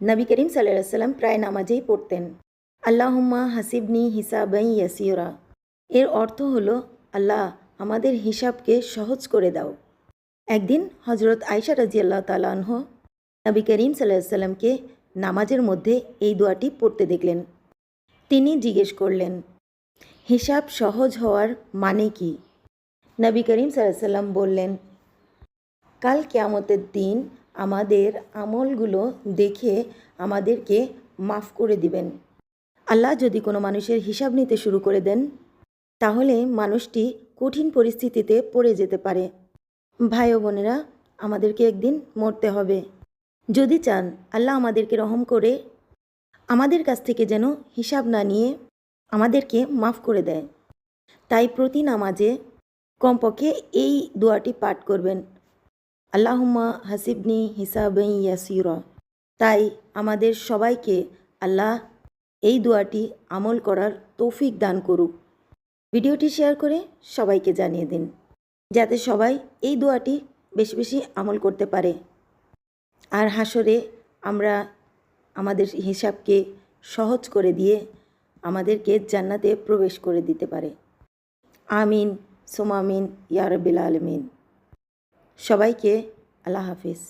নবী করিম সাল্লাল্লাহু আলাইহি সাল্লাম প্রায় নামাজেই পড়তেন আল্লাহুম্মা হাসিবনি হিসাবান ইয়াসিরা। এর অর্থ হলো, আল্লাহ আমাদের হিসাবকে সহজ করে দাও। একদিন হজরত আয়েশা রাদিয়াল্লাহু তাআলা আনহা নবী করিম সাল্লাল্লাহু আলাইহি সাল্লামকে নামাজের মধ্যে এই দোয়াটি পড়তে দেখলেন। তিনি জিজ্ঞেস করলেন, হিসাব সহজ হওয়ার মানে কি? নবী করিম সাল্লাল্লাহু আলাইহি সাল্লাম বললেন, কাল কিয়ামতের দিন আমাদের আমলগুলো দেখে আমাদেরকে মাফ করে দিবেন। আল্লাহ যদি কোনো মানুষের হিসাব নিতে শুরু করে দেন, তাহলে মানুষটি কঠিন পরিস্থিতিতে পড়ে যেতে পারে। ভাই ও বোনেরা, আমাদেরকে একদিন মরতে হবে। যদি চান আল্লাহ আমাদেরকে রহম করে আমাদের কাছ থেকে যেন হিসাব না নিয়ে আমাদেরকে মাফ করে দেয়, তাই প্রতি নামাজে কমপক্ষে এই দোয়াটি পাঠ করবেন, আল্লাহুম্মা হাসিবনি হিসাবান ইয়াসিরা। তাই আমাদের সবাইকে আল্লাহ এই দোয়াটি আমল করার তৌফিক দান করুক। ভিডিওটি শেয়ার করে সবাইকে জানিয়ে দিন, যাতে সবাই এই দোয়াটি বেশি বেশি আমল করতে পারে, আর হাসরে আমরা আমাদের হিসাবকে সহজ করে দিয়ে আমাদেরকে জান্নাতে প্রবেশ করে দিতে পারে। আমিন সুমা আমিন ইয়া রাব্বিল আলামিন। সবাইকে আল্লাহ হাফিজ।